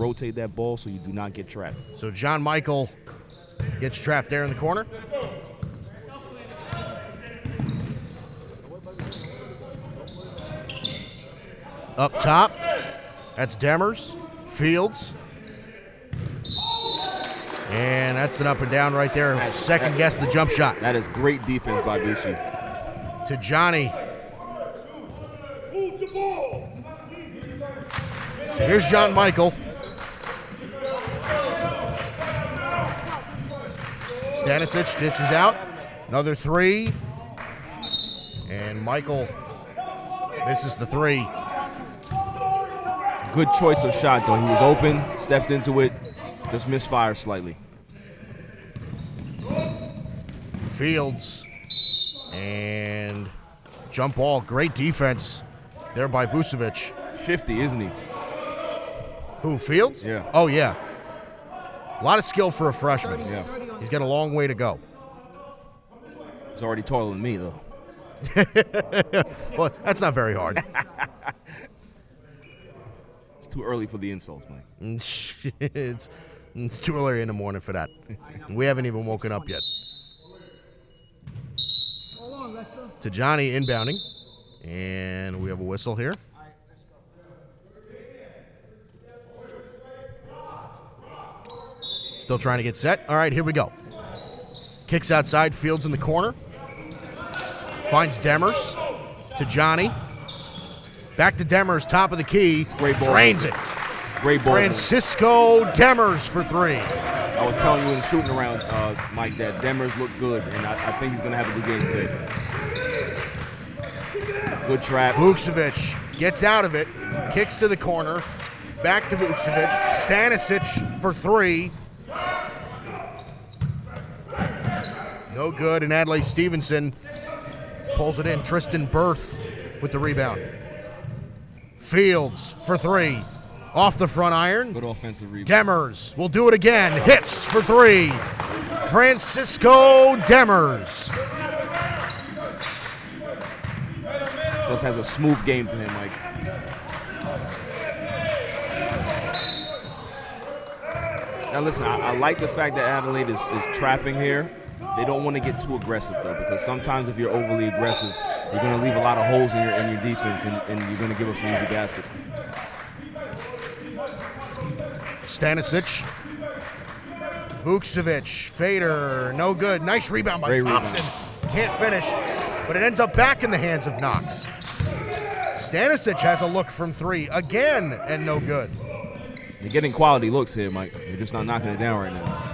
Rotate that ball so you do not get trapped. So John Michael gets trapped there in the corner. Up top, that's Demers, Fields. And that's an up and down right there. Second guess the jump shot. That is great defense by Vichy. To Johnny. So here's John Michael. Stanisic dishes out. Another three. And Michael misses the three. Good choice of shot, though. He was open, stepped into it, just misfired slightly. Fields. And jump ball. Great defense there by Vucevic. Shifty, isn't he? Who, Fields? Yeah. Oh, yeah. A lot of skill for a freshman. Yeah. He's got a long way to go. It's already taller than me, though. Well, that's not very hard. It's too early for the insults, Mike. It's too early in the morning for that. We haven't even woken up yet. To Johnny inbounding. And we have a whistle here. Still trying to get set. All right, here we go. Kicks outside, Fields in the corner. Finds Demers. To Johnny. Back to Demers, top of the key. Great ball. Drains it. Great ball. Francisco Demers for three. I was telling you in the shooting around, Mike, that Demers looked good, and I think he's going to have a good game today. Good trap. Vucevic gets out of it, kicks to the corner, back to Vucevic. Stanisic for three. No good, and Adlai Stevenson pulls it in. Tristan Berth with the rebound. Fields for three. Off the front iron. Good offensive rebound. Demers will do it again. Hits for three. Francisco Demers. Just has a smooth game to him, Mike. Now listen, I like the fact that Adelaide is trapping here. They don't want to get too aggressive, though, because sometimes if you're overly aggressive, you're going to leave a lot of holes in your defense, and you're going to give up some easy baskets. Stanisic. Vucevic. Fader. No good. Nice rebound by Great Thompson. Rebound. Can't finish, but it ends up back in the hands of Knox. Stanisic has a look from three again, and no good. You're getting quality looks here, Mike. You're just not knocking it down right now.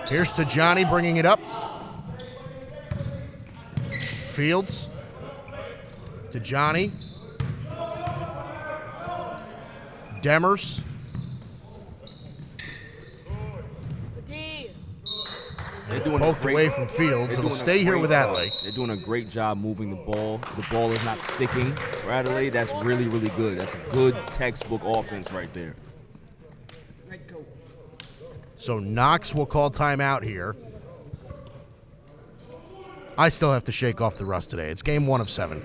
Here's to Johnny bringing it up. Fields. To Johnny. Demers. They're doing poked away from Fields. It'll stay here with Adelaide. They're doing a great job moving the ball. The ball is not sticking for Adelaide. That's really, really good. That's a good textbook offense right there. So Knox will call timeout here. I still have to shake off the rust today. It's game 1 of 7.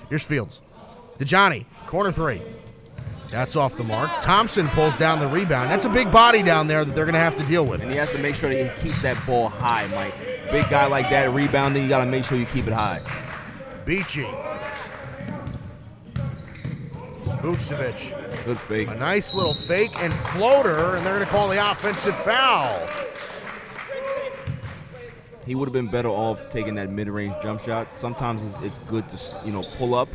Here's Fields. To Johnny, corner three. That's off the mark. Thompson pulls down the rebound. That's a big body down there that they're going to have to deal with. And he has to make sure that he keeps that ball high, Mike. Big guy like that, rebounding, you got to make sure you keep it high. Beachy. Vucevic. Good fake. A nice little fake and floater, and they're going to call the offensive foul. He would have been better off taking that mid-range jump shot. Sometimes it's good to, pull up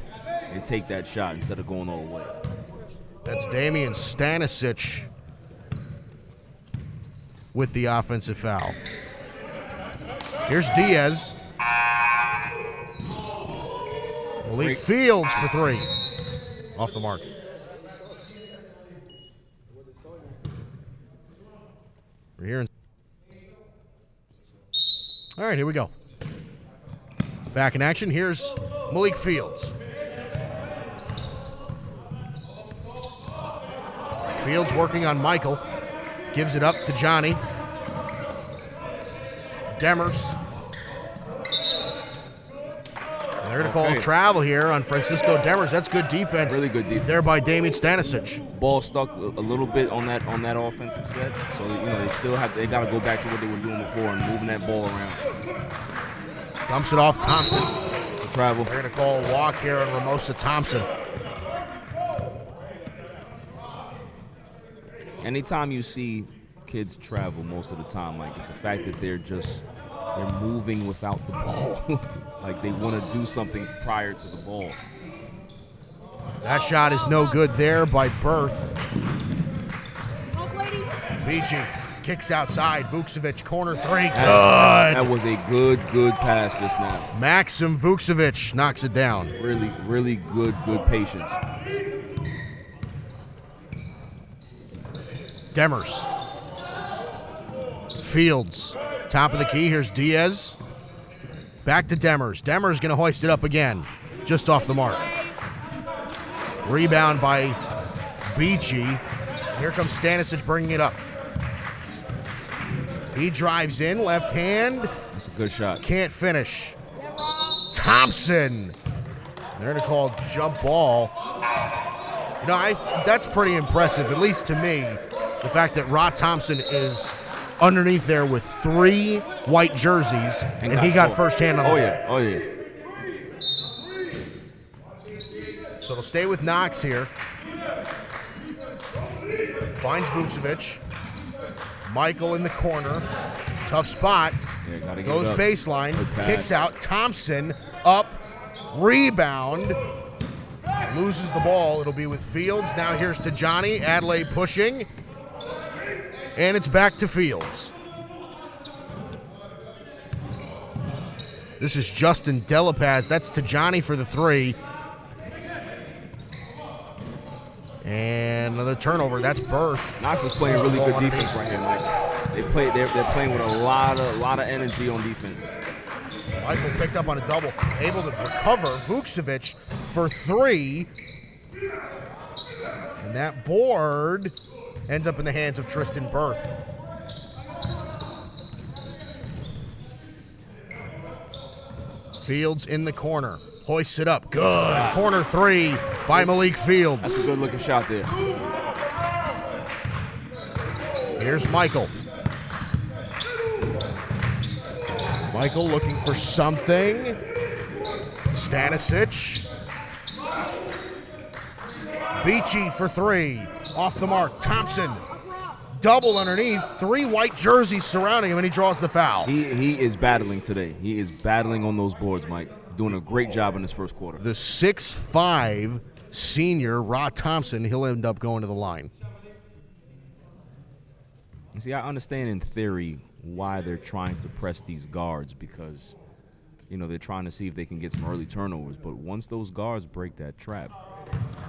and take that shot instead of going all the way. That's Damian Stanisic with the offensive foul. Here's Diaz. Malik Fields for three. Off the mark. We're here. All right, here we go. Back in action. Here's Malik Fields. Fields working on Michael. Gives it up to Johnny. Demers. They're going to call travel here on Francisco Demers. That's good defense. Really good defense. There by Damian Stanisic. Ball stuck a little bit on that offensive set, so they got to go back to what they were doing before and moving that ball around. Dumps it off Thompson. It's a travel. They're going to call a walk here on Ramosa Thompson. Anytime you see kids travel most of the time, like, it's the fact that they're moving without the ball. Like they want to do something prior to the ball. That shot is no good there by Berth. Beachy kicks outside. Vukcevic, corner three. Good. That was a good pass just now. Maxim Vukcevic knocks it down. Really, really good patience. Demers. Fields. Top of the key. Here's Diaz. Back to Demers. Demers going to hoist it up again. Just off the mark. Rebound by Beachy. Here comes Stanisic bringing it up. He drives in, left hand. That's a good shot. Can't finish. Thompson. They're going to call jump ball. You know, that's pretty impressive, at least to me, the fact that Rod Thompson is underneath there with 3 white jerseys, and he got first hand on the ball. Oh, yeah. So it'll stay with Knox here. Finds Vukcevic. Michael in the corner. Tough spot. Yeah, goes baseline. Kicks out. Thompson up. Rebound. Loses the ball. It'll be with Fields. Now here's to Johnny. Adlai pushing. And it's back to Fields. This is Justin Delapaz. That's to Johnny for the 3. And another turnover. That's Berth. Knox is playing really good defense right here, Mike. They're playing with a lot of energy on defense. Michael picked up on a double, able to recover. Vukcevic for 3. And that board ends up in the hands of Tristan Berth. Fields in the corner. Hoists it up. Good. Corner 3 by Malik Fields. That's a good looking shot there. Here's Michael. Michael looking for something. Stanisic. Beachy for 3. Off the mark. Thompson. Double underneath. 3 white jerseys surrounding him, and he draws the foul. He is battling today. He is battling on those boards, Mike. Doing a great job in this first quarter. The 6'5" senior, Rod Thompson, he'll end up going to the line. You see, I understand in theory why they're trying to press these guards because, you know, they're trying to see if they can get some early turnovers. But once those guards break that trap,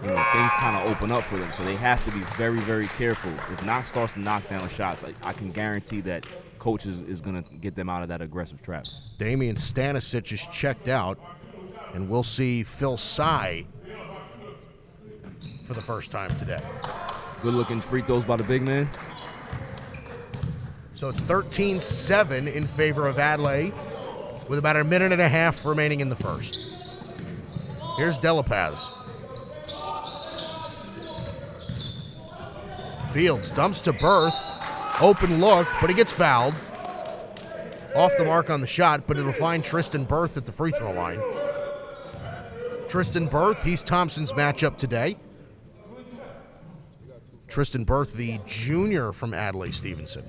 you know, things kind of open up for them. So they have to be very, very careful. If Knox starts to knock down shots, I can guarantee that coach is going to get them out of that aggressive trap. Damian Stanisic is checked out, and we'll see Phil Sy for the first time today. Good-looking free throws by the big man. So it's 13-7 in favor of Adlai with about a minute and a half remaining in the first. Here's Delapaz. Fields dumps to Berth. Open look, but he gets fouled. Off the mark on the shot, but it'll find Tristan Berth at the free throw line. Tristan Berth, he's Thompson's matchup today. Tristan Berth, the junior from Adlai Stevenson.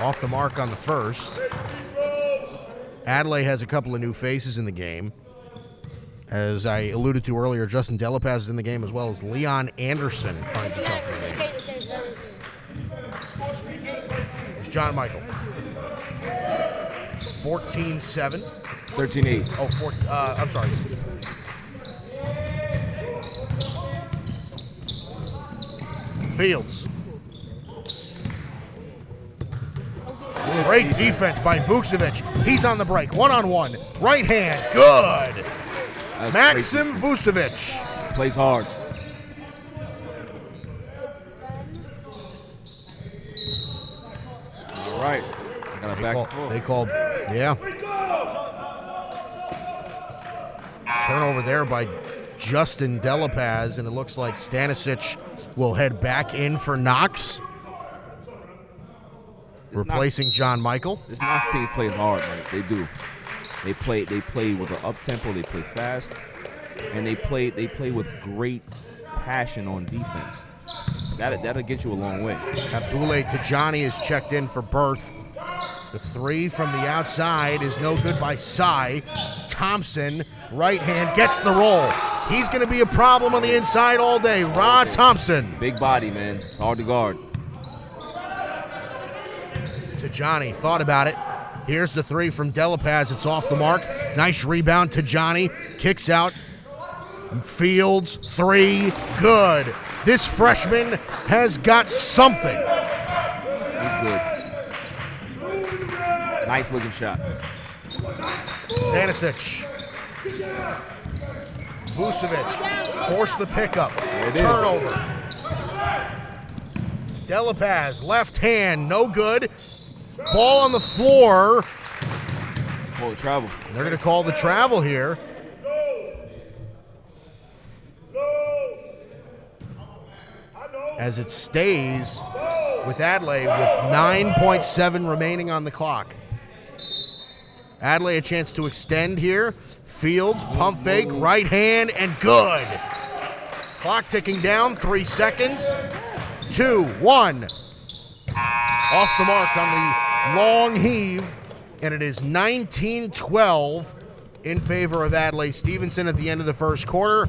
Off the mark on the first. Adlai has a couple of new faces in the game. As I alluded to earlier, Justin Delapaz is in the game, as well as Leon Anderson finds himself in the game. It's John Michael. 14-7. 13-8. Oh, I'm sorry. Fields. Great defense by Vukcevic. He's on the break. One-on-one. Right hand. Good. Maxim Vukcevic. Plays hard. All right. Got a back and forth. They call, yeah. Turnover there by Justin Delapaz, and it looks like Stanisic will head back in for Knox, replacing John Michael. This Knox team plays hard, man. They do. They play with an up tempo. They play fast, and they play with great passion on defense. That'll get you a long way. Adlai Tajani is checked in for Berth. The three from the outside is no good by Cy. Thompson, right hand, gets the roll. He's going to be a problem on the inside all day. Rod Thompson. Big body, man. It's hard to guard. Tajani thought about it. Here's the three from Delapaz. It's off the mark. Nice rebound. Tajani kicks out. Fields, three, good. This freshman has got something. He's good. Nice looking shot. Stanisic. Vucevic forced the pickup. Turnover. Delapaz, left hand, no good. Ball on the floor. Call the travel. They're going to call the travel here. As it stays with Adlai with 9.7 remaining on the clock. Adlai a chance to extend here. Fields, pump fake, right hand, and good. Clock ticking down, 3 seconds. 2, 1. Off the mark on the long heave, and it is 19-12 in favor of Adlai Stevenson at the end of the first quarter.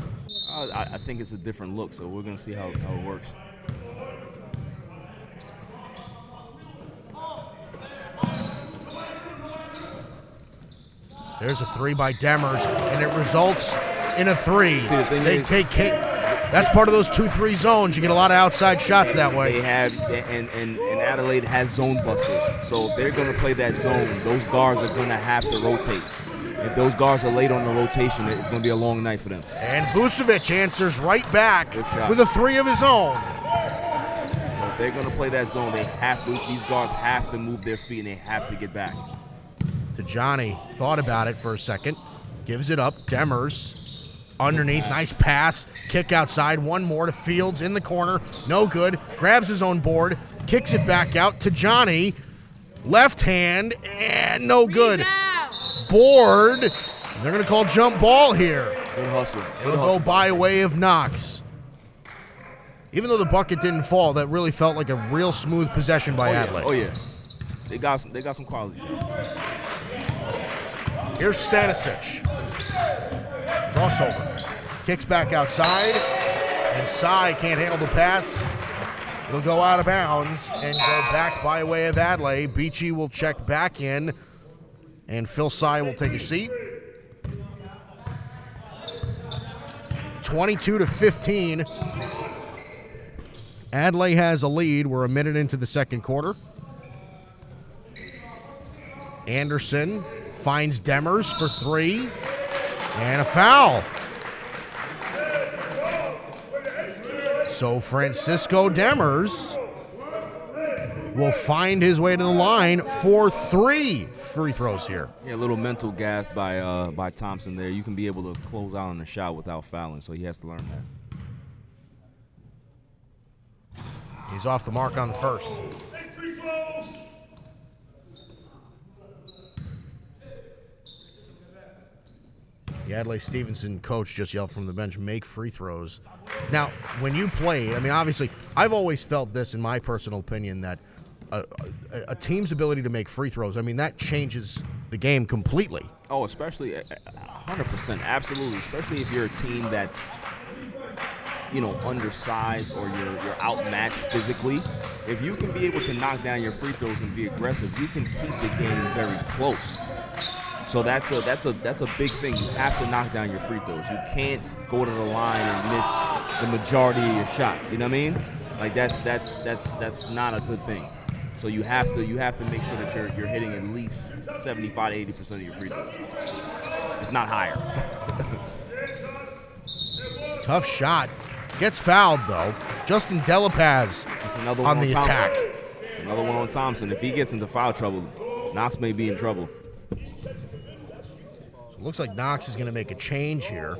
I think it's a different look, so we're going to see how it works. There's a three by Demers, and it results in a three. See, that's part of those 2-3 zones. You get a lot of outside shots that way. They have, and Adelaide has zone busters. So if they're going to play that zone, those guards are going to have to rotate. If those guards are late on the rotation, it's going to be a long night for them. And Vucevic answers right back with a three of his own. So if they're going to play that zone, these guards have to move their feet and they have to get back. Tajani thought about it for a second, gives it up. Demers underneath, nice pass, kick outside, one more to Fields in the corner, no good, grabs his own board, kicks it back out. Tajani, left hand, and no good. Board, they're going to call jump ball here. Good hustle. It'll go by way of Knox. Even though the bucket didn't fall, that really felt like a real smooth possession by Adlai. Oh yeah, they got some quality shots. Here's Stanisic. Crossover. Kicks back outside, and Cy can't handle the pass. It'll go out of bounds and go back by way of Adlai. Beachy will check back in, and Phil Cy will take a seat. 22-15. Adlai has a lead. We're a minute into the second quarter. Anderson finds Demers for three, and a foul. So Francisco Demers will find his way to the line for 3 free throws here. Yeah, a little mental gaffe by Thompson there. You can be able to close out on a shot without fouling, so he has to learn that. He's off the mark on the first. The Adlai Stevenson coach just yelled from the bench, make free throws. Now, when you played, I mean, obviously, I've always felt this, in my personal opinion, that a team's ability to make free throws, I mean, that changes the game completely. Oh, especially 100%, absolutely. Especially if you're a team that's, undersized or you're outmatched physically. If you can be able to knock down your free throws and be aggressive, you can keep the game very close. So that's a big thing. You have to knock down your free throws. You can't go to the line and miss the majority of your shots. You know what I mean? Like that's not a good thing. So you have to make sure that you're hitting at least 75 to 80% of your free throws, if not higher. Tough shot. Gets fouled though. Justin Delapaz That's another one on the Thompson. attack. That's another one on Thompson. If he gets into foul trouble, Knox may be in trouble. So it looks like Knox is going to make a change here.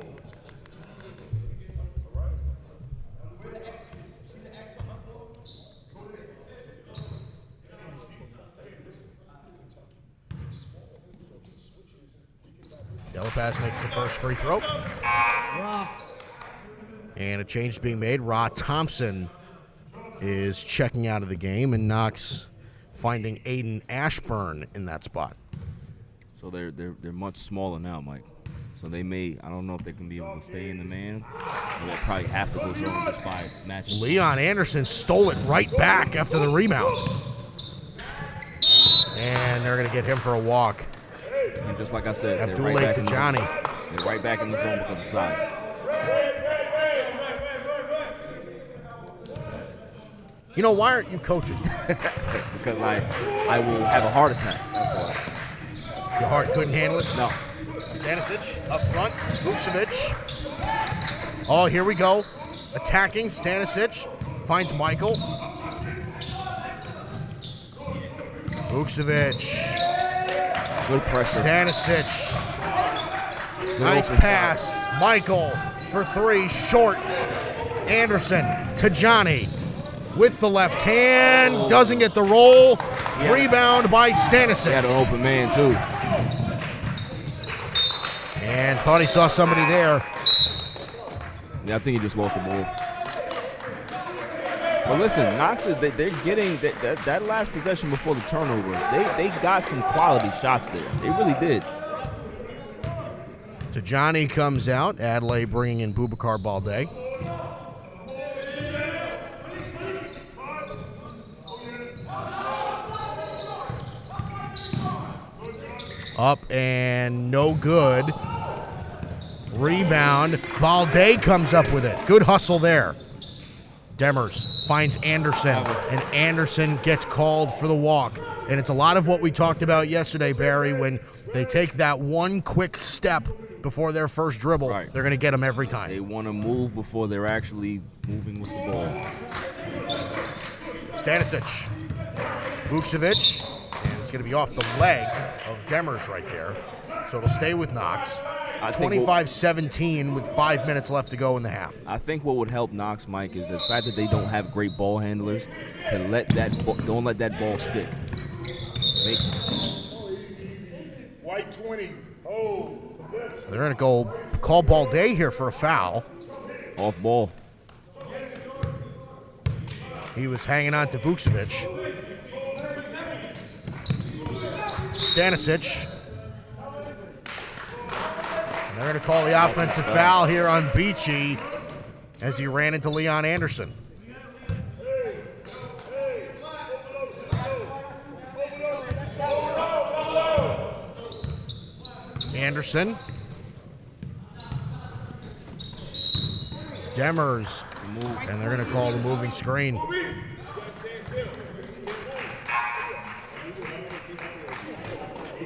Delapaz makes the first free throw. And a change being made. Ra Thompson is checking out of the game, and Knox finding Aiden Ashburn in that spot. So they're much smaller now, Mike. So they may, I don't know if they can be able to stay in the man. Or they'll probably have to go zone just by matching. Leon Anderson stole it right back after the rebound. And they're going to get him for a walk. And just like I said, Adlai they're right to back Johnny. They're right back in the zone because of size. You know, why aren't you coaching? Because I will have a heart attack. That's why. Your heart couldn't handle it? No. Stanisic up front. Vucevic. Oh, here we go. Attacking. Stanisic finds Michael. Vucevic. Good pressure. Stanisic. Nice pass. Michael for three. Short. Anderson to Johnny. With the left hand. Doesn't get the roll. Yeah. Rebound by Stanisic. He had an open man, too. And thought he saw somebody there. Yeah, I think he just lost the ball. But listen, Knox, they're getting that last possession before the turnover. They got some quality shots there. They really did. Tajani comes out. Adlai bringing in Boubacar Baldé. Up and no good. Rebound. Baldé comes up with it. Good hustle there. Demers finds Anderson, and Anderson gets called for the walk. And it's a lot of what we talked about yesterday, Barry, when they take that one quick step before their first dribble, right. They're going to get them every time. They want to move before they're actually moving with the ball. Stanisic. Vucevic. And it's going to be off the leg of Demers right there. So it'll stay with Knox. 25-17 with 5 minutes left to go in the half. I think what would help Knox, Mike, is the fact that they don't have great ball handlers to don't let that ball stick. White 20. Oh. So they're going to go call Baldé here for a foul. Off ball. He was hanging on to Vucevic. Stanisic. They're going to call the offensive foul here on Beachy as he ran into Leon Anderson. Anderson. Demers. And they're going to call the moving screen.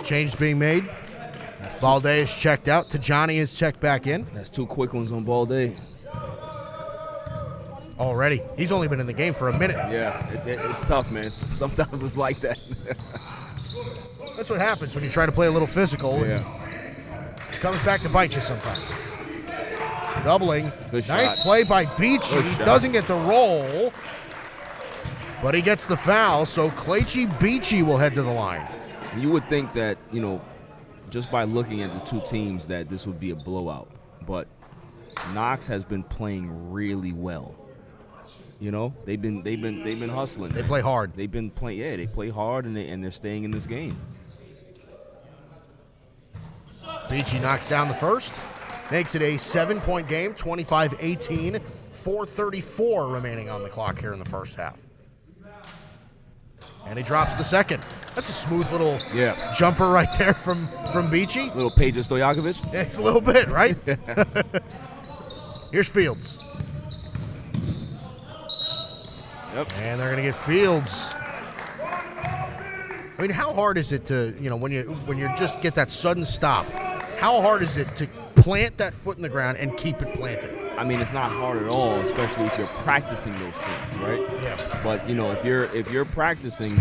Change being made. Baldé is checked out. Tajani is checked back in. That's two quick ones on Baldé. Already. He's only been in the game for a minute. Yeah, it's tough, man. Sometimes it's like that. That's what happens when you try to play a little physical. Yeah. It comes back to bite you sometimes. Doubling. Good nice shot. Play by Beachy. Doesn't get the roll, but he gets the foul, so Claychi Beachy will head to the line. You would think that, just by looking at the two teams that this would be a blowout. But Knox has been playing really well. They've been hustling. They play hard. They've been playing. Yeah, they play hard and they're staying in this game. Beachy knocks down the first, makes it a 7-point game, 25-18, 4:34 remaining on the clock here in the first half. And he drops the second. That's a smooth little jumper right there from Beachy. Little Peja Stojakovic. It's a little bit, right? Here's Fields. Yep. And they're going to get Fields. I mean, how hard is it to, when you just get that sudden stop, how hard is it to plant that foot in the ground and keep it planted? I mean, it's not hard at all, especially if you're practicing those things, right? Yeah. But if you're practicing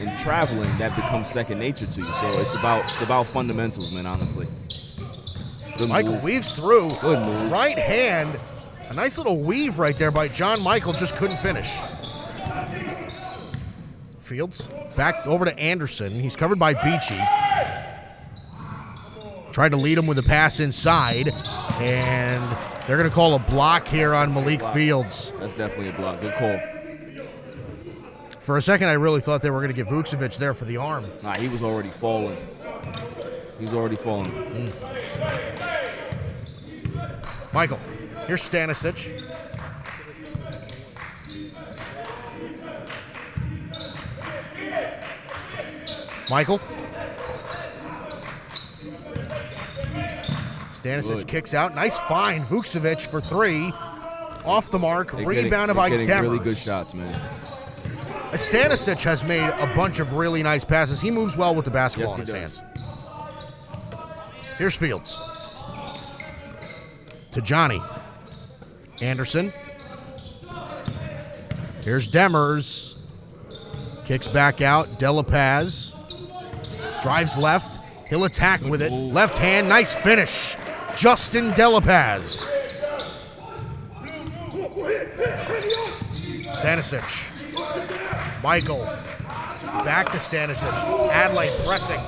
and traveling, that becomes second nature to you. So it's about fundamentals, man, honestly. Good Michael move. weaves through. Good move. Right hand. A nice little weave right there by John Michael, just couldn't finish. Fields back over to Anderson. He's covered by Beachy. Tried to lead him with a pass inside, and they're going to call a block here on Malik Fields. That's definitely a block. Good call. For a second, I really thought they were going to get Vucevic there for the arm. Nah, he was already falling. He was already falling. Michael, here's Stanisic. Michael. Stanisic Good. kicks out. Nice find. Vucevic for three. Off the mark. They're Rebounded by getting Demers. really good shots, man. Stanisic has made a bunch of really nice passes. He moves well with the basketball in Yes, his he hands. Here's Fields. To Johnny. Anderson. Here's Demers. Kicks back out. De La Paz. Drives left. He'll attack with it. Left hand. Nice finish. Justin De La Paz. Stanisic. Michael. Back to Stanisic. Adlai pressing.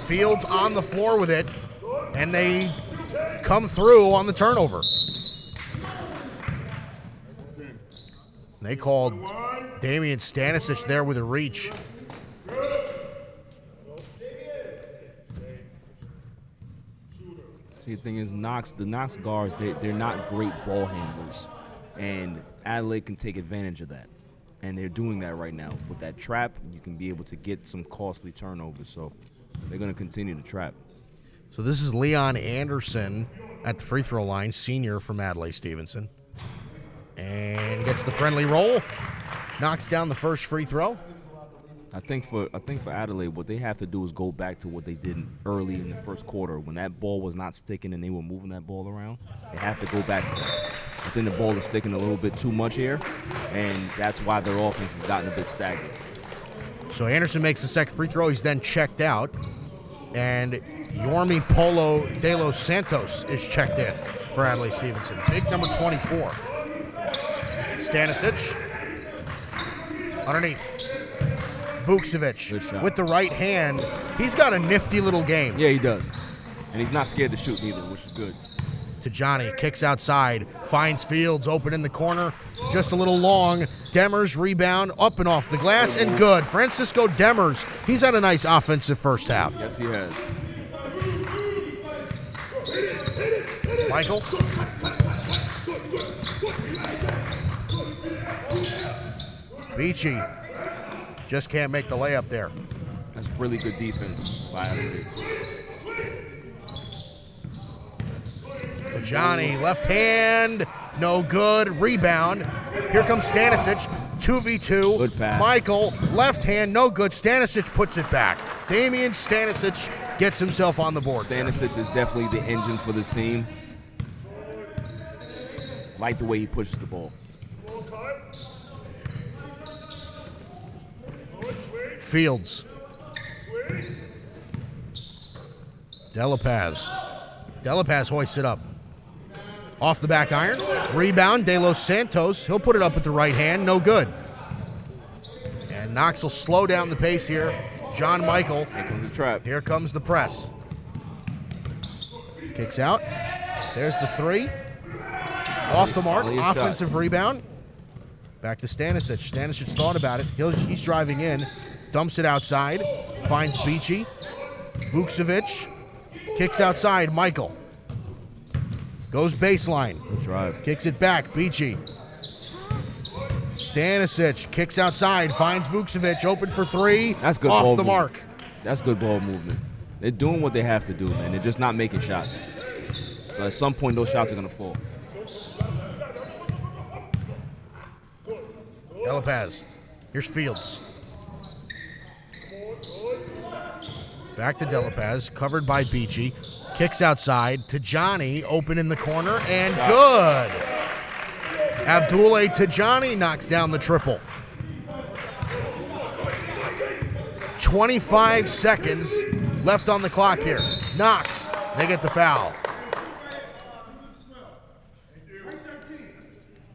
Fields on the floor with it. And they come through on the turnover. They called Damian Stanisic there with a reach. See, the thing is, the Knox guards, they're not great ball handlers. And Adlai can take advantage of that. And they're doing that right now. With that trap, you can be able to get some costly turnovers. So they're going to continue to trap. So this is Leon Anderson at the free throw line, senior from Adlai Stevenson. And gets the friendly roll. Knocks down the first free throw. I think for Adelaide, what they have to do is go back to what they did early in the first quarter. When that ball was not sticking and they were moving that ball around, they have to go back to that. I think the ball is sticking a little bit too much here, and that's why their offense has gotten a bit stagnant. So Anderson makes the second free throw. He's then checked out. And Yormi Polo de los Santos is checked in for Adlai Stevenson. Big number 24. Stanisic. Underneath. Vucevic with the right hand. He's got a nifty little game. Yeah, he does. And he's not scared to shoot either, which is good. To Johnny, kicks outside, finds Fields open in the corner, just a little long. Demers rebound, up and off the glass, and good. Francisco Demers, he's had a nice offensive first half. Yes, he has. Michael. Beachy just can't make the layup there. That's really good defense by Adelaide. To Johnny, left hand, no good. Rebound. Here comes Stanisic, 2v2. Good pass. Michael, left hand, no good. Stanisic puts it back. Damian Stanisic gets himself on the board. Stanisic is definitely the engine for this team. Like the way he pushes the ball. Fields. De La Paz. De La Paz hoists it up. Off the back iron. Rebound, De Los Santos. He'll put it up with the right hand. No good. And Knox will slow down the pace here. John Michael. Here comes the trap. Here comes the press. Kicks out. There's the three. Off the mark. Offensive rebound. Back to Stanisic. Stanisic thought about it. He's driving in. Dumps it outside. Finds Beachy. Vucevic. Kicks outside. Michael. Goes baseline. Good drive. Kicks it back. Beachy. Stanisic kicks outside. Finds Vucevic. Open for three. That's good. Off ball the movement. mark. That's good ball movement. They're doing what they have to do, man. They're just not making shots. So at some point, those shots are going to fall. De La Paz. Here's Fields. Back to De La Paz, covered by Beachy. Kicks outside to Johnny, open in the corner, and good. Abdullah Tajani knocks down the triple. 25 seconds left on the clock here. Knox, they get the foul.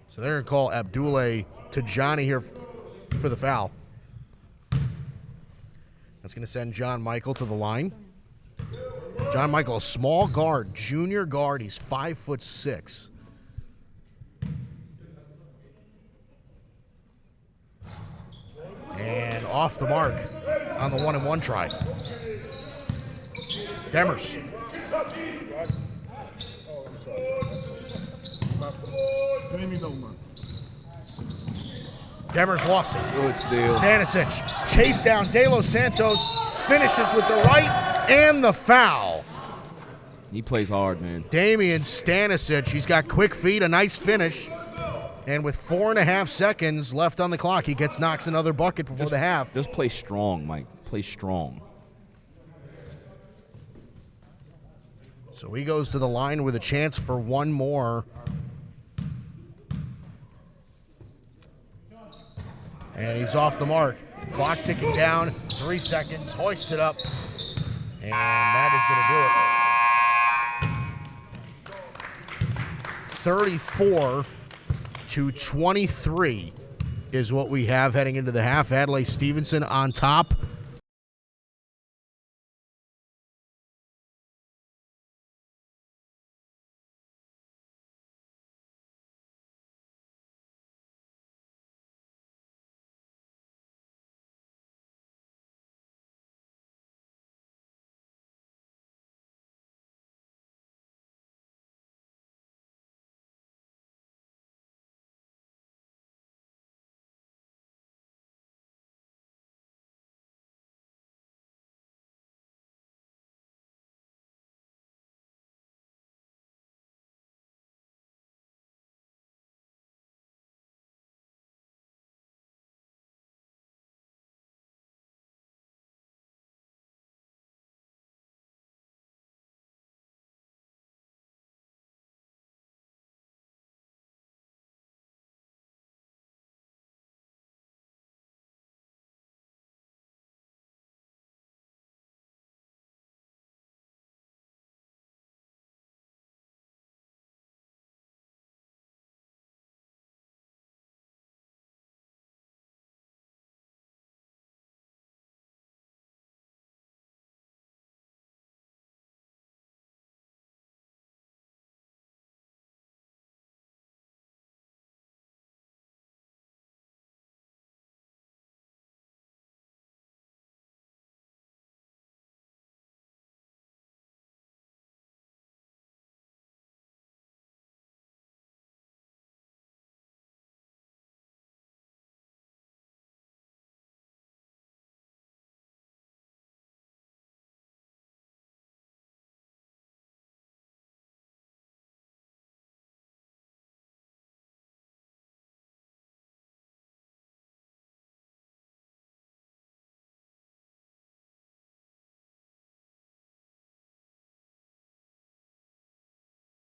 So they're going to call Adlai to Johnny here for the foul. That's going to send John Michael to the line. John Michael, a small guard, junior guard. He's 5'6". And off the mark on the 1-and-1 try. Demers. Demers lost it. Good steal. Stanisic chased down De Los Santos, finishes with the right and the foul. He plays hard, man. Damian Stanisic, he's got quick feet, a nice finish. And with 4.5 seconds left on the clock, he gets Knox another bucket before the half. Just play strong, Mike. Play strong. So he goes to the line with a chance for one more. And he's off the mark. Clock ticking down, 3 seconds, hoists it up. And that is going to do it. 34-23 is what we have heading into the half. Adlai Stevenson on top.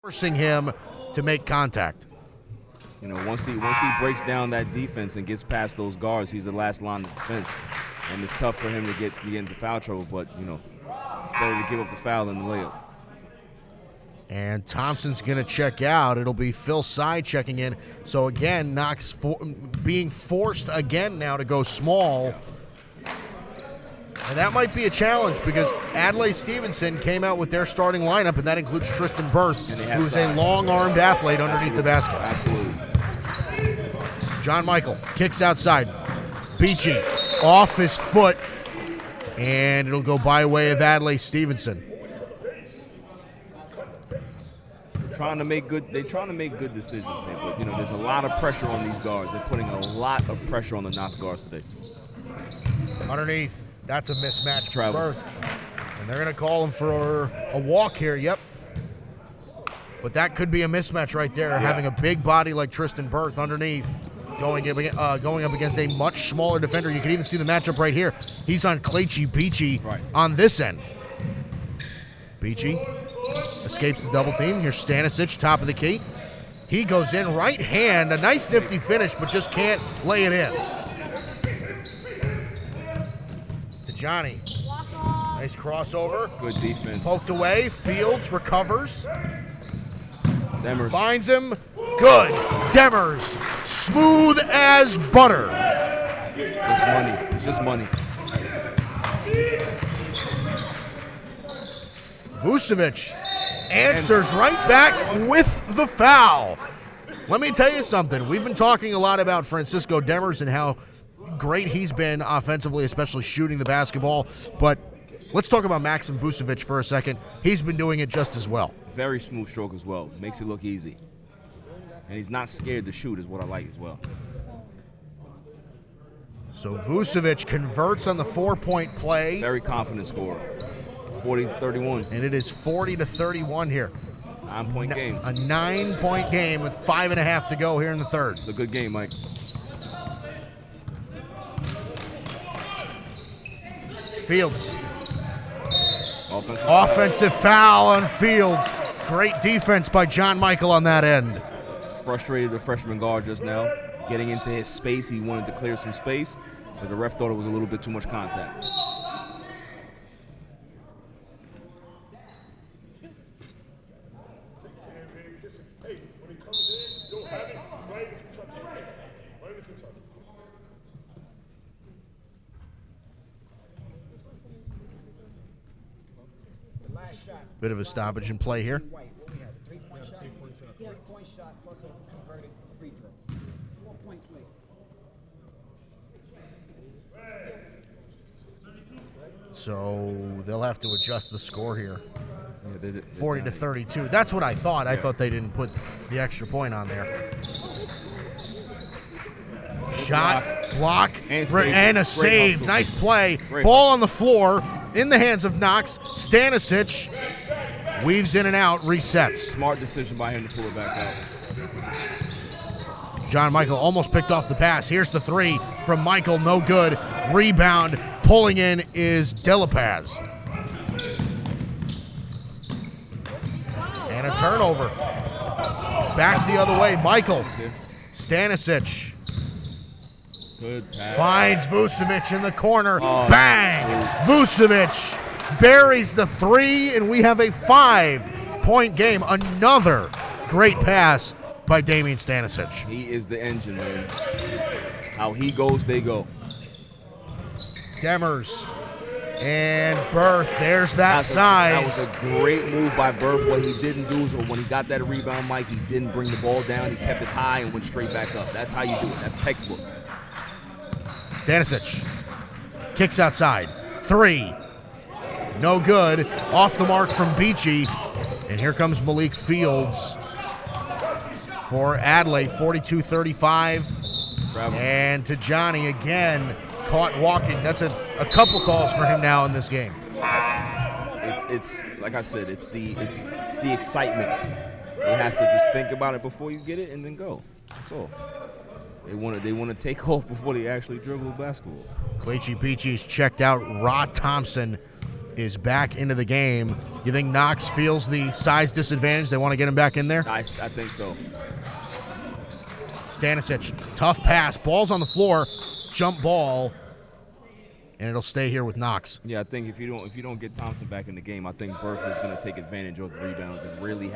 Forcing him to make contact. You know, once he breaks down that defense and gets past those guards, he's the last line of defense, and it's tough for him to get into foul trouble. But you know, it's better to give up the foul than the layup. And Thompson's going to check out. It'll be Phil Sy checking in. So again, Knox being forced again now to go small. And that might be a challenge because Adlai Stevenson came out with their starting lineup, and that includes Tristan Berth, who's a long-armed athlete underneath the basket. Absolutely. John Michael kicks outside. Beachy off his foot, and it'll go by way of Adlai Stevenson. They're trying to make good decisions here, but you know, there's a lot of pressure on these guards. They're putting a lot of pressure on the Knox guards today. Underneath. That's a mismatch for Travel. Berth. And they're going to call him for a walk here, yep. But that could be a mismatch right there, having a big body like Tristan Berth underneath, going up against a much smaller defender. You can even see the matchup right here. He's on Kelechi Beachy on this end. Beachy escapes the double team. Here's Stanisic, top of the key. He goes in, right hand, a nice nifty finich, but just can't lay it in. Tajani. Nice crossover. Good defense. Poked away. Fields recovers. Demers. Finds him. Good. Demers. Smooth as butter. Just money. It's just money. Vucevic answers right back with the foul. Let me tell you something. We've been talking a lot about Francisco Demers and how great he's been offensively, especially shooting the basketball. But let's talk about Maxim Vucevic for a second. He's been doing it just as well. Very smooth stroke as well. Makes it look easy. And he's not scared to shoot is what I like as well. So Vucevic converts on the 4-point play. Very confident scorer. 40-31. And it is 40-31 here. 9-point game. A 9-point game with 5.5 to go here in the third. It's a good game, Mike. Fields. Offensive foul on Fields. Great defense by John Michael on that end. Frustrated the freshman guard just now. Getting into his space, he wanted to clear some space, but the ref thought it was a little bit too much contact. Hey, when he comes in, you'll have it right in Kentucky. Right in Kentucky. Bit of a stoppage in play here. What we have, 3-point shot? 3-point shot plus a converted free throw. 4 points late. So they'll have to adjust the score here. Yeah, 40-32. That's what I thought. I thought they didn't put the extra point on there. Shot, block, and a save. Hustle. Nice play. Great Ball on the floor in the hands of Knox. Stanisic weaves in and out, resets. Smart decision by him to pull it back out. John Michael almost picked off the pass. Here's the three from Michael, no good. Rebound, pulling in is Delapaz. And a turnover. Back the other way, Michael. Stanisic Good pass. finds Vucevic in the corner. Bang! Vucevic buries the three, and we have a 5-point game. Another great pass by Damian Stanisic. He is the engine, man. How he goes, they go. Demers and Berth. There's that size. That was a great move by Berth. What he didn't do is when he got that rebound, Mike, he didn't bring the ball down. He kept it high and went straight back up. That's how you do it. That's textbook. Stanisic kicks outside. Three. No good. Off the mark from Beachy. And here comes Malik Fields for Adlai. 42-35. And Tajani again caught walking. That's a couple calls for him now in this game. It's like I said, it's the excitement. You have to just think about it before you get it and then go. That's all. They want to take off before they actually dribble the basketball. Cleachy Peachy's checked out. Rod Thompson is back into the game. You think Knox feels the size disadvantage? They want to get him back in there? I think so. Stanisic, tough pass. Ball's on the floor. Jump ball. And it'll stay here with Knox. Yeah, I think if you don't get Thompson back in the game, I think Berth is going to take advantage of the rebounds and really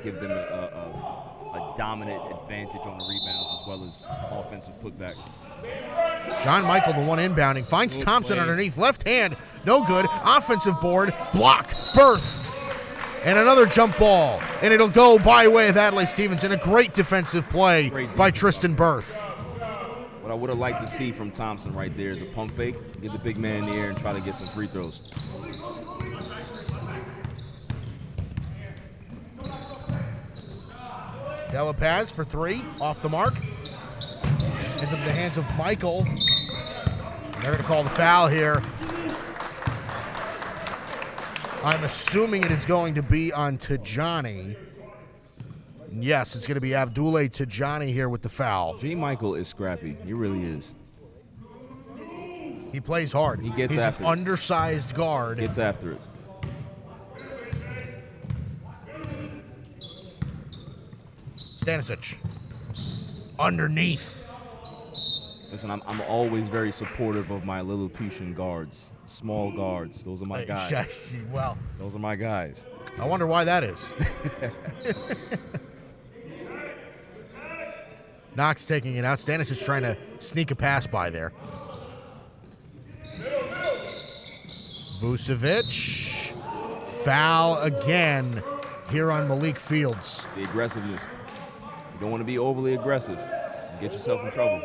give them a dominant advantage on the rebounds as well as offensive putbacks. John Michael, the one inbounding, finds Good Thompson play. underneath. Left hand, no good. Offensive board, block, Berth. And another jump ball. And it'll go by way of Adlai Stevenson. A great defensive play by Tristan Berth. What I would have liked to see from Thompson right there is a pump fake, get the big man in the air and try to get some free throws. Delapaz for three, off the mark. Ends up in the hands of Michael. They're going to call the foul here. I'm assuming it is going to be on Tajani. Yes, it's going to be Abdullah Tajani here with the foul. G. Michael is scrappy. He really is. He plays hard. He gets He's after an it. undersized guard. Gets after it. Stanisic. Underneath. Listen, I'm always very supportive of my Lilliputian guards, small guards. Those are my guys. Well, Those are my guys. I wonder why that is. Knox taking it out. Stanisic is trying to sneak a pass by there. Vucevic. Foul again here on Malik Fields. It's the aggressiveness. You don't want to be overly aggressive. You get yourself in trouble.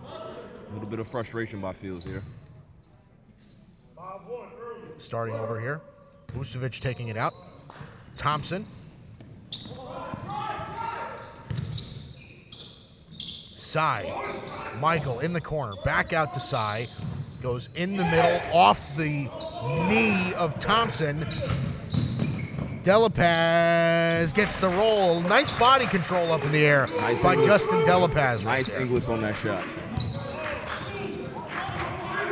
A little bit of frustration by Fields here. Starting over here. Vucevic taking it out. Thompson. Sai. Michael in the corner. Back out to Sai. Goes in the middle, off the knee of Thompson. Delapaz gets the roll. Nice body control up in the air by Justin Delapaz. Nice Inglis on that shot.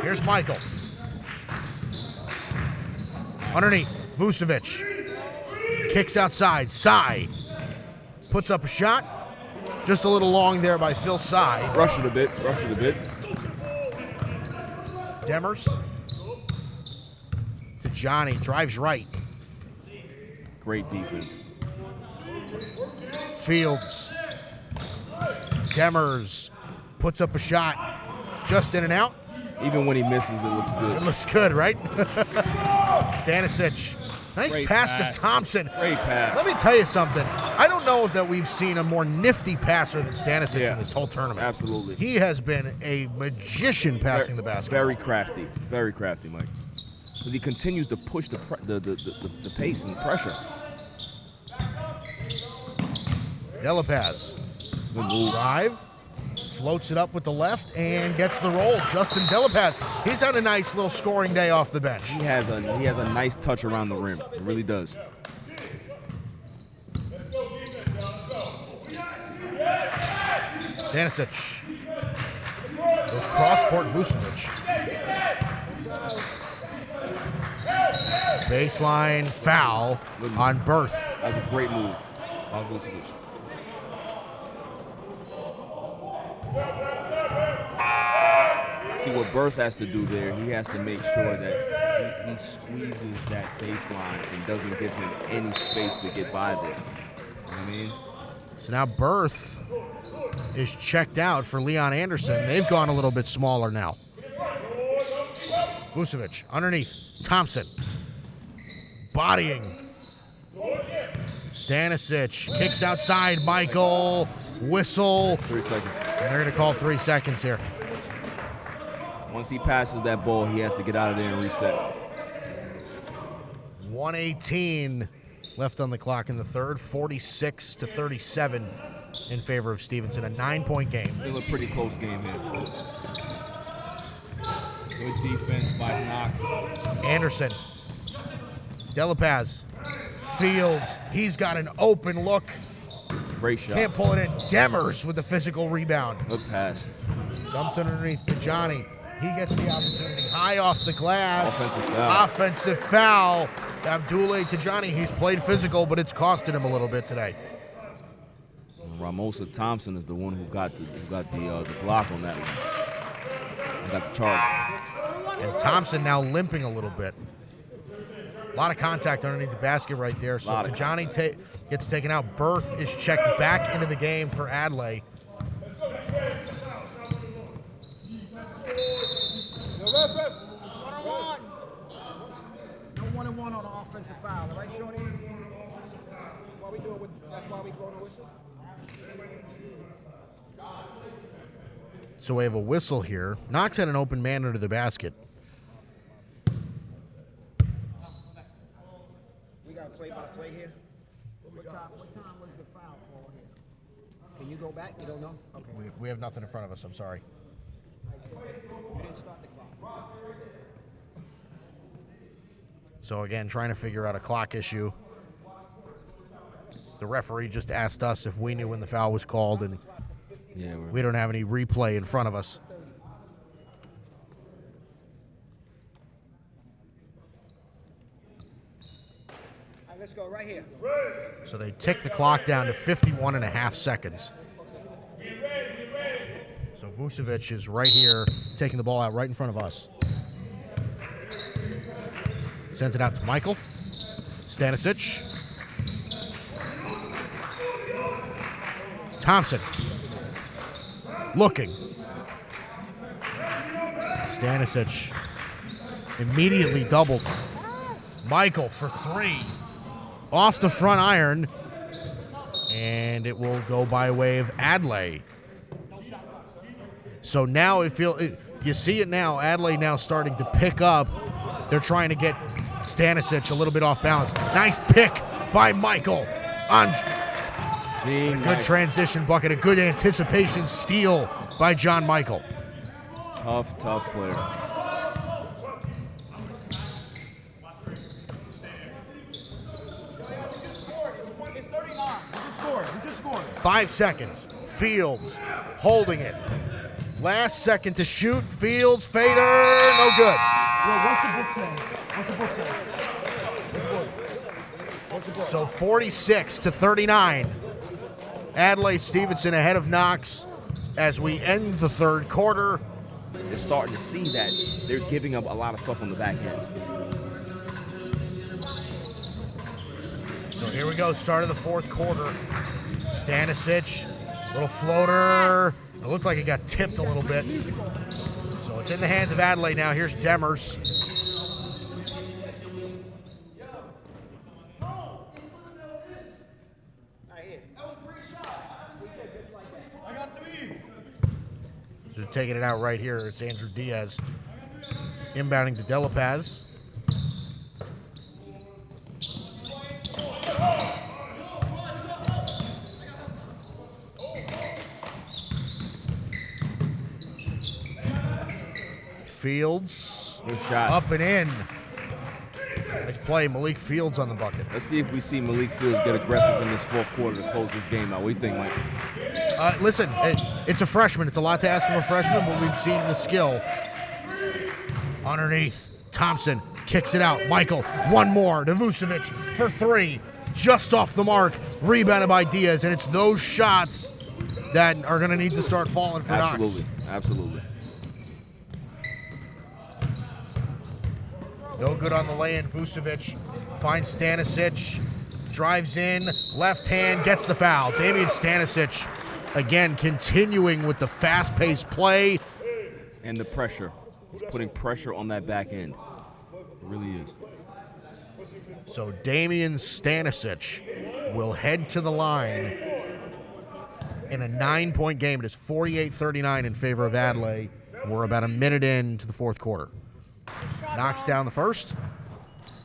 Here's Michael. Underneath, Vucevic. Kicks outside. Sai puts up a shot. Just a little long there by Phil Sai. Rushed it a bit. Demers to Johnny. Drives right. Great defense. Fields. Demers puts up a shot. Just in and out. Even when he misses, it looks good. It looks good, right? Stanisic. Nice pass to Thompson. Great pass. Let me tell you something. I don't know if that we've seen a more nifty passer than Stanisic in this whole tournament. Absolutely. He has been a magician passing the basketball. Very crafty, Mike. Because he continues to push the pace and pressure. Delapaz. Good move. Drive. Floats it up with the left and gets the roll. Justin Delapaz. He's had a nice little scoring day off the bench. He has a nice touch around the rim. It really does. Stanisic. Goes cross-court Vucevic. Baseline foul on Berth. That was a great move by Vucevic. See what Berth has to do there. He has to make sure that he squeezes that baseline and doesn't give him any space to get by there. You know what I mean? So now Berth is checked out for Leon Anderson. They've gone a little bit smaller now. Vucevic underneath. Thompson. Bodying. Stanisic kicks outside. Michael. Whistle. 3 seconds. And they're going to call 3 seconds here. Once he passes that ball, he has to get out of there and reset. 1:18 left on the clock in the third. 46-37 in favor of Stevenson. A 9-point game. Still a pretty close game here. Good defense by Knox. Anderson. Delapaz. Fields. He's got an open look. Great shot. Can't pull it in. Demers with the physical rebound. Good pass. Dumps underneath to Johnny. He gets the opportunity. High off the glass. Offensive foul. Offensive foul. Abdullah to Johnny. He's played physical, but it's costed him a little bit today. Ramosa Thompson is the one who got the block on that one. Got the charge. And Thompson now limping a little bit. A lot of contact underneath the basket right there. So Tajani gets taken out. Berth is checked back into the game for Adlai. One-on-one. No one-on-one on the offensive foul, right, Shorty? Why we do it with, that's why we blow the whistle? So we have a whistle here. Knox had an open man under the basket. We got play-by-play here. What time was the foul call here? Can you go back? You don't know? Okay. We have nothing in front of us. I'm sorry. You didn't start the clock. So again, trying to figure out a clock issue. The referee just asked us if we knew when the foul was called, and Yeah, we don't have any replay in front of us. Let's go right here. So they tick the clock down to 51.5 seconds. So Vucevic is right here, taking the ball out right in front of us. Sends it out to Michael. Stanisic. Thompson. Looking. Stanisic immediately doubled. Michael for three. Off the front iron. And it will go by way of Adlai. So now you see it now. Adlai now starting to pick up. They're trying to get Stanisic a little bit off balance. Nice pick by Michael. Good transition bucket. A good anticipation steal by John Michael. Tough player. It's 39. We just scored. 5 seconds. Fields holding it. Last second to shoot. Fields, fader, no good. Yo, what's the book saying? What's the book saying? What's the book? So 46-39. Adlai Stevenson ahead of Knox as we end the third quarter. They're starting to see that they're giving up a lot of stuff on the back end. So here we go, start of the fourth quarter. Stanisic, little floater. It looked like it got tipped a little bit. So it's in the hands of Adlai now. Here's Demers. Just taking it out right here. It's Andrew Diaz. Inbounding to Delapaz. Fields. Good shot. Up and in. Nice play. Malik Fields on the bucket. Let's see if we see Malik Fields get aggressive in this fourth quarter to close this game out. What do you think, Mike? Listen, it's a freshman. It's a lot to ask of a freshman, but we've seen the skill. Underneath, Thompson kicks it out. Michael, one more to Vucevic for three. Just off the mark. Rebounded by Diaz, and it's those shots that are going to need to start falling for Knox. Absolutely. No good on the lay-in. Vucevic finds Stanisic, drives in, left hand, gets the foul. Damian Stanisic, again, continuing with the fast-paced play. And the pressure. He's putting pressure on that back end. It really is. So Damian Stanisic will head to the line in a 9-point game. It is 48-39 in favor of Adlai. We're about a minute into the fourth quarter. Knocks down the first,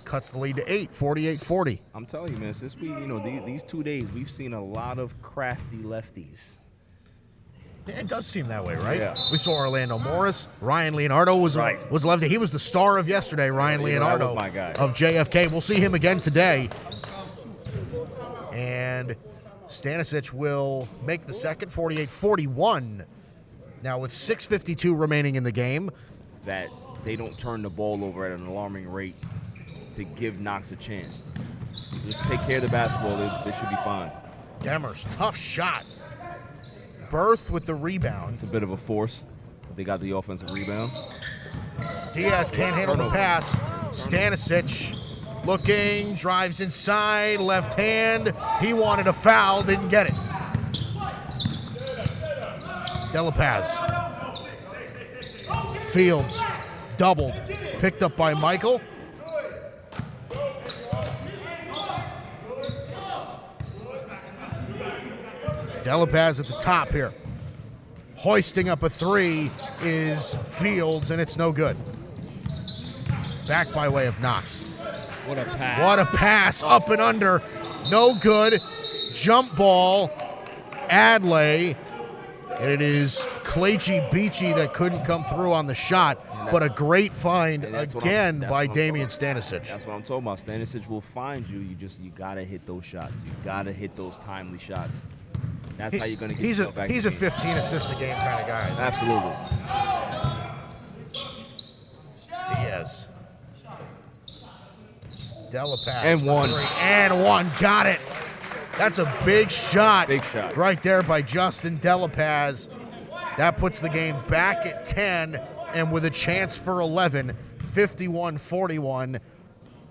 cuts the lead to 8, 48-40. I'm telling you, man, since these 2 days, we've seen a lot of crafty lefties. It does seem that way, right? Yeah. We saw Orlando Morris. Ryan Leonardo was lefty. He was the star of yesterday, Ryan Leonardo that was my guy. of JFK. We'll see him again today. And Stanisic will make the second, 48-41. Now with 6:52 remaining in the game. That they don't turn the ball over at an alarming rate to give Knox a chance. Just take care of the basketball. They should be fine. Demers, tough shot. Berth with the rebound. It's a bit of a force. They got the offensive rebound. Diaz can't handle the pass. Stanisic looking, drives inside, left hand. He wanted a foul, didn't get it. Delapaz. Fields, doubled, picked up by Michael. Delapaz at the top here. Hoisting up a three is Fields, and it's no good. Back by way of Knox. What a pass. What a pass, up and under. No good. Jump ball, Adlai. And it is Kelechi Beachy that couldn't come through on the shot, but a great find again by Damian Stanisic. That's what I'm talking about. Stanisic will find you. You got to hit those shots. You got to hit those timely shots. That's how you're going to get yourself back. He's a 15 assist a game kind of guy. Absolutely. Diaz. Delapaz. And one. And one. Got it. That's a big shot. Big shot. Right there by Justin Delapaz. That puts the game back at 10 and with a chance for 11, 51-41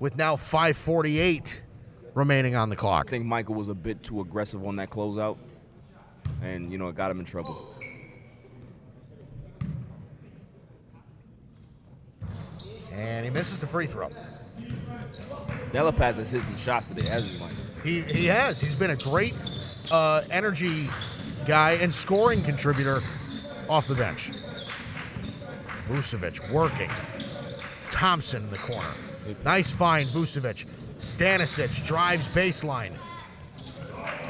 with now 5:48 remaining on the clock. I think Michael was a bit too aggressive on that closeout, and, it got him in trouble. And he misses the free throw. Delapaz has hit some shots today, hasn't he, Michael? He has. He's been a great energy guy and scoring contributor off the bench. Vucevic working. Thompson in the corner. Nice find, Vucevic. Stanisic drives baseline.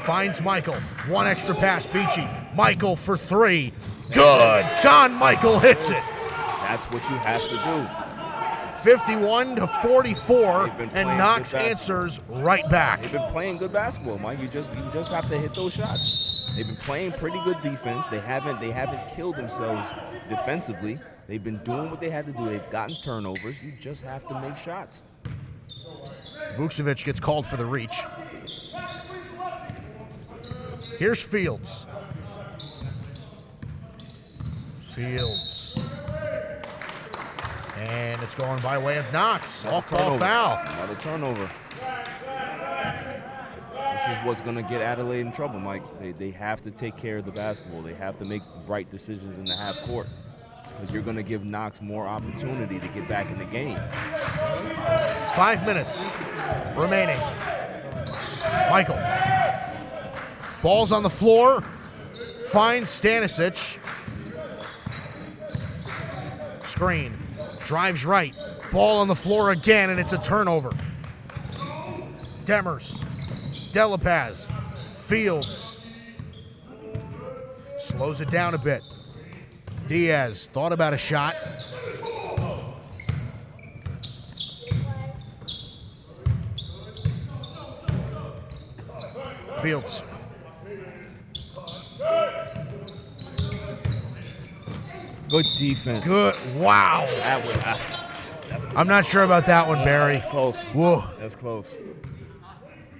Finds Michael. One extra pass, Beachy. Michael for three. Good. John Michael hits it. That's what you have to do. 51-44, They've been and Knox playing good answers right back. They've been playing good basketball, Mike. You just have to hit those shots. They've been playing pretty good defense. They haven't killed themselves defensively. They've been doing what they had to do. They've gotten turnovers. You just have to make shots. Vucevic gets called for the reach. Here's Fields. And it's going by way of Knox. Off-ball foul. Another turnover. This is what's going to get Adlai in trouble, Mike. They have to take care of the basketball. They have to make right decisions in the half court, because you're going to give Knox more opportunity to get back in the game. 5 minutes remaining. Michael. Ball's on the floor. Finds Stanisic. Screen. Drives right. Ball on the floor again, and it's a turnover. Demers. Delapaz. Fields. Slows it down a bit. Diaz thought about a shot. Fields. Good defense. Good. Wow. I'm not sure about that one, Barry. That's close. Whoa. That's close.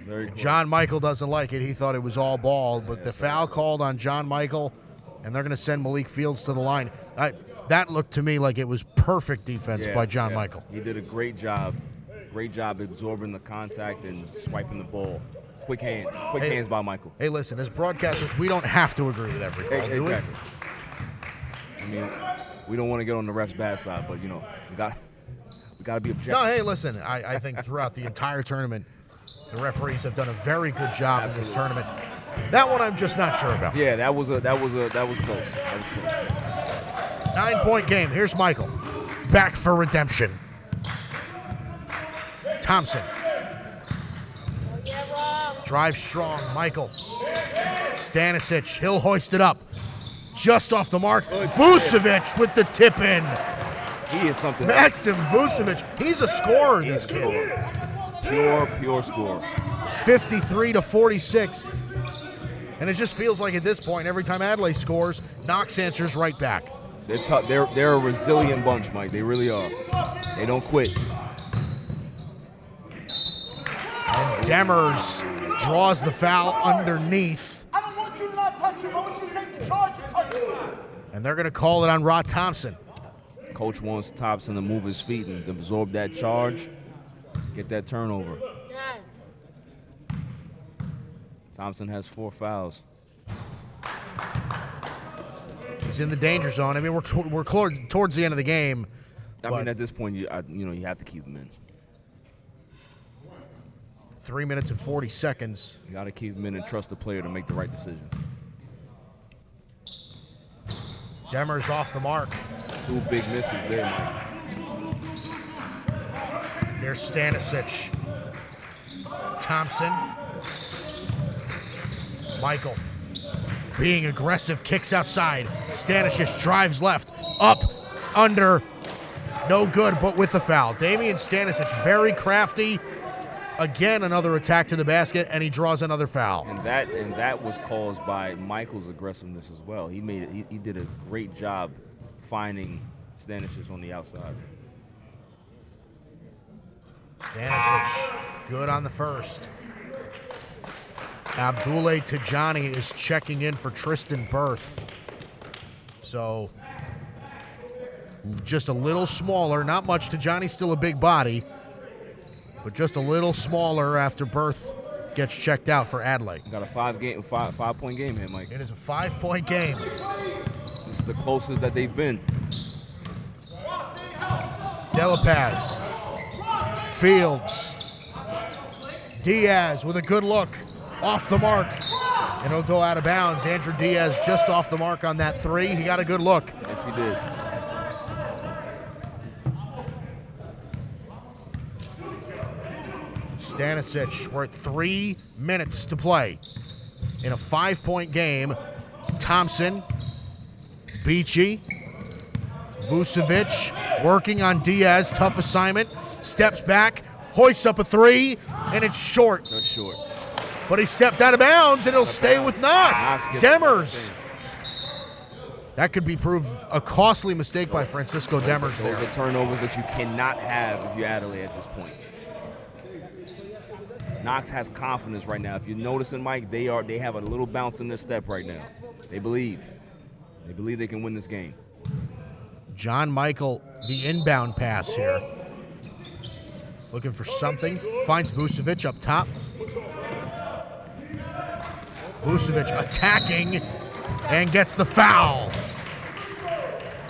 Very close. John Michael doesn't like it. He thought it was all ball, but the foul called on John Michael, and they're going to send Malik Fields to the line. That looked to me like it was perfect defense by John Michael. He did a great job. Great job absorbing the contact and swiping the ball. Quick hands. Quick hands by Michael. Hey, listen, as broadcasters, we don't have to agree with every call, do we? Exactly. I mean, we don't want to get on the ref's bad side, but, we got to be objective. No, hey, listen, I think throughout the entire tournament, the referees have done a very good job in this tournament. That one I'm just not sure about. Yeah, that was close. That was close. 9-point game. Here's Michael. Back for redemption. Thompson. Drive strong. Michael. Stanisic. He'll hoist it up. Just off the mark. Vucevic with the tip in. He is something. Maxim Vucevic. He's a scorer, this kid. Pure scorer. 53-46. And it just feels like at this point, every time Adlai scores, Knox answers right back. They're tough. They're a resilient bunch, Mike. They really are. They don't quit. And Demers draws the foul underneath. I don't want you to not touch him. I want you to take the charge and touch him. And they're going to call it on Rod Thompson. Coach wants Thompson to move his feet and absorb that charge, get that turnover. Thompson has 4 fouls. He's in the danger zone. I mean, we're towards the end of the game. I mean, at this point, you have to keep him in. 3 minutes and 40 seconds. You got to keep him in and trust the player to make the right decision. Demers off the mark. 2 big misses there, Mike. Here's Stanisic. Thompson. Michael. Being aggressive, kicks outside. Stanisic drives left. Up, under. No good, but with the foul. Damian Stanisic, very crafty. Again, another attack to the basket, and he draws another foul. And that was caused by Michael's aggressiveness as well. He did a great job finding Stanisic on the outside. Stanisic, good on the first. Abdullah Tajani is checking in for Tristan Berth. So, just a little smaller, not much. Tajani's still a big body, but just a little smaller after Berth gets checked out for Adlai. Got a five-point game here, Mike. It is a 5-point game. This is the closest that they've been. Delapaz, Fields, Diaz with a good look, off the mark, and it'll go out of bounds. Andrew Diaz just off the mark on that three. He got a good look. Yes, he did. Stanisic, we're at 3 minutes to play in a 5-point game. Thompson, Beachy, Vucevic working on Diaz, tough assignment, steps back, hoists up a three, and it's short. That's short. But he stepped out of bounds, and it'll stay with Knox. Demers. That could be proved a costly mistake by Francisco Demers there. Those are turnovers that you cannot have if you're Adlai at this point. Knox has confidence right now. If you're noticing, Mike, they have a little bounce in their step right now. They believe. They believe they can win this game. John Michael, the inbound pass here. Looking for something. Finds Vucevic up top. Vucevic attacking and gets the foul.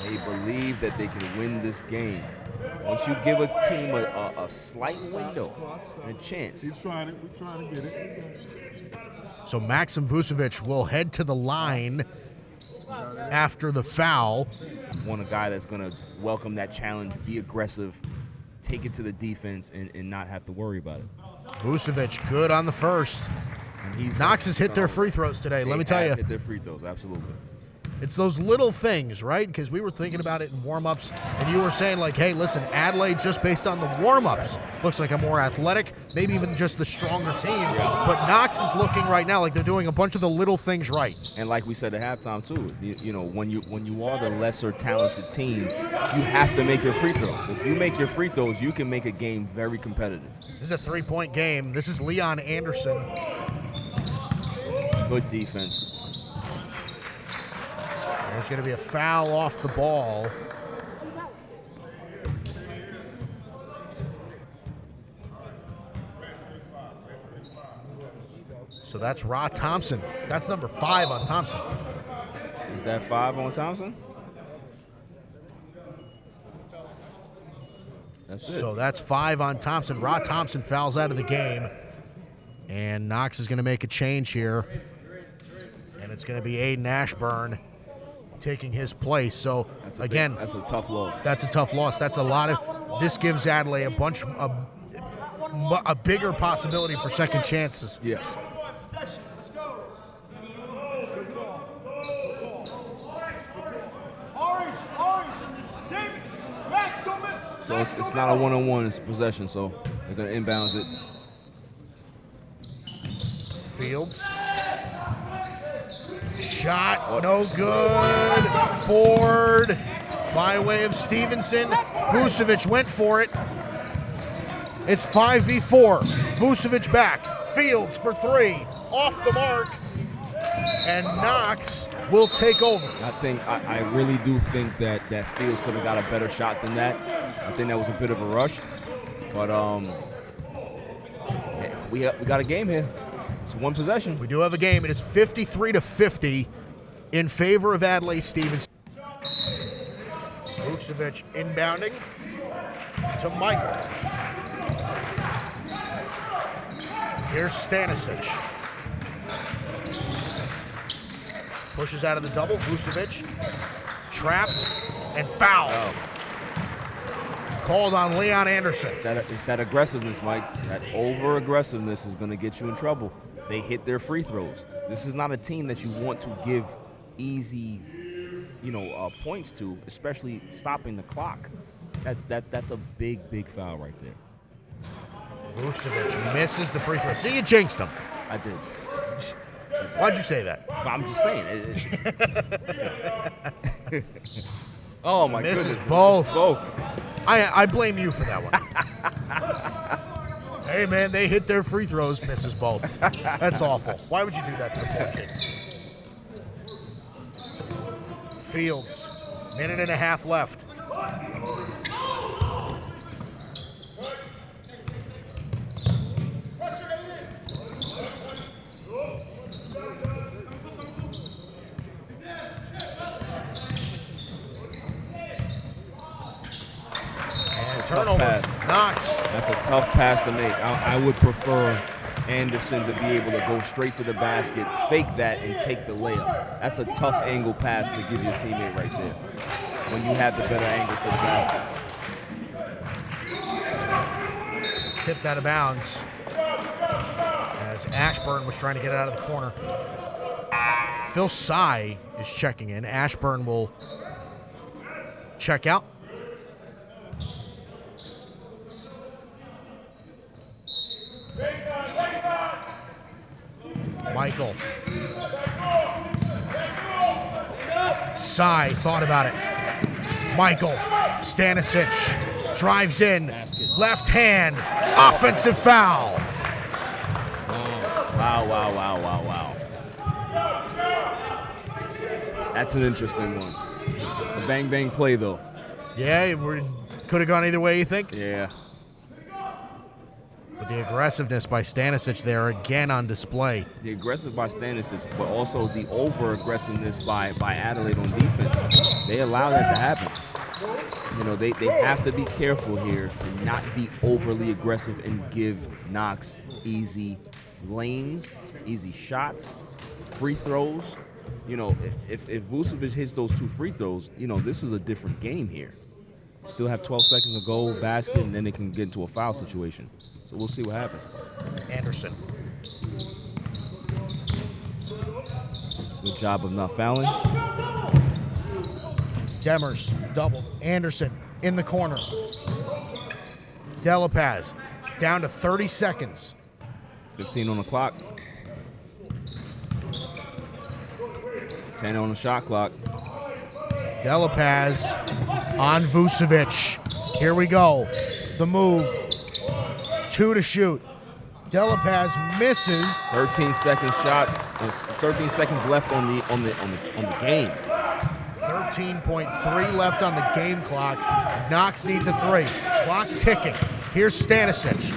They believe that they can win this game. Once you give a team a slight window and a chance. He's trying it. We're trying to get it. So Maxim Vucevic will head to the line after the foul. You want a guy that's going to welcome that challenge, be aggressive, take it to the defense, and not have to worry about it. Vucevic good on the first. And Knox has hit their free throws today, let me tell you. Hit their free throws, absolutely. It's those little things, right? Because we were thinking about it in warm-ups, and you were saying, like, hey, listen, Adlai, just based on the warm-ups, looks like a more athletic, maybe even just the stronger team. Yeah. But Knox is looking right now like they're doing a bunch of the little things right. And like we said at halftime, too, you know, when you are the lesser talented team, you have to make your free throws. If you make your free throws, you can make a game very competitive. This is a 3-point game. This is Leon Anderson. Good defense. There's going to be a foul off the ball. So that's Ra Thompson. That's number 5 on Thompson. Is that 5 on Thompson? That's it. So that's 5 on Thompson. Ra Thompson fouls out of the game. And Knox is going to make a change here. And it's going to be Aiden Ashburn taking his place. So that's a tough loss. That's a tough loss. That's a lot of. This gives Adlai a bigger possibility for second chances. Yes. So it's not a one-on-one, it's possession. So they're going to inbounds it. Fields. Shot, no good. Board by way of Stevenson. Vucevic went for it. It's 5v4. Vucevic back. Fields for 3. Off the mark. And Knox will take over. I really do think that Fields could have got a better shot than that. I think that was a bit of a rush. But yeah, we got a game here. It's one possession. We do have a game. It is 53-50 in favor of Adlai Stevenson. Vucevic inbounding to Michael. Here's Stanisic. Pushes out of the double. Vucevic trapped and fouled. Oh. Called on Leon Anderson. It's that aggressiveness, Mike. That over-aggressiveness is going to get you in trouble. They hit their free throws. This is not a team that you want to give easy, points to, especially stopping the clock. That's a big foul right there. Vucevic misses the free throw. See, you jinxed him. I did. Why'd you say that? I'm just saying. Oh my misses goodness! both. Both. I blame you for that one. Hey, man, they hit their free throws, misses both. That's awful. Why would you do that to the poor kid? Fields, minute and a half left. Turnover. Knox. That's a tough pass to make. I would prefer Anderson to be able to go straight to the basket, fake that, and take the layup. That's a tough angle pass to give your teammate right there when you have the better angle to the basket. Tipped out of bounds as Ashburn was trying to get it out of the corner. Phil Tsai is checking in. Ashburn will check out. Michael. Tsai thought about it. Michael. Stanisic drives in. Left hand. Offensive foul. Wow. That's an interesting one. It's a bang play, though. Yeah, it could have gone either way, you think? Yeah. But the aggressiveness by Stanisic there again on display. The aggressive by Stanisic, but also the over-aggressiveness by Adlai on defense. They allow that to happen. You know, they have to be careful here to not be overly aggressive and give Knox easy lanes, easy shots, free throws. You know, if Vucevic hits those 2 free throws, you know, this is a different game here. Still have 12 seconds to go, basket, and then they can get into a foul situation. So we'll see what happens. Anderson. Good job of not fouling. Demers double. Anderson in the corner. Delapaz down to 30 seconds. 15 on the clock. 10 on the shot clock. Delapaz on Vucevic. Here we go. The move. 2 to shoot. Delapaz misses. 13 second shot. 13 seconds left on the game. 13.3 left on the game clock. Knox needs a 3. Clock ticking. Here's Stanisic.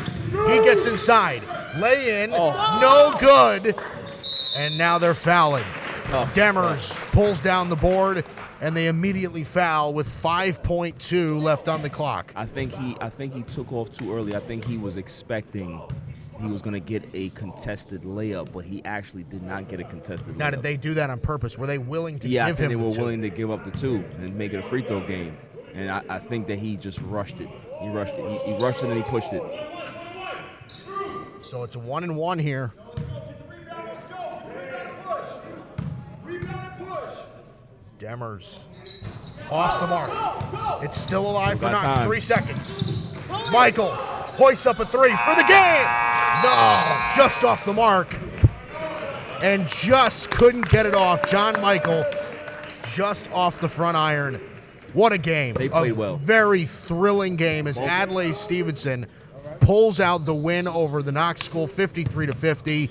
He gets inside. Lay in. No good. And now they're fouling. Demers pulls down the board, and they immediately foul with 5.2 left on the clock. I think he took off too early. I think he was expecting he was going to get a contested layup, but he actually did not get a contested layup. Now, did they do that on purpose? Were they willing to give him the 2? Yeah, I think they were willing to give up the 2 and make it a free throw game. And I think that he just rushed it. He rushed it. He rushed it and he pushed it. So it's a 1-and-1 here. Demers off the mark. It's still alive for Knox. Time. 3 seconds. Michael hoists up a 3 for the game. No, just off the mark. And just couldn't get it off. John Michael just off the front iron. What a game. They played well. Very thrilling game as Adlai Stevenson pulls out the win over the Knox School 53-50.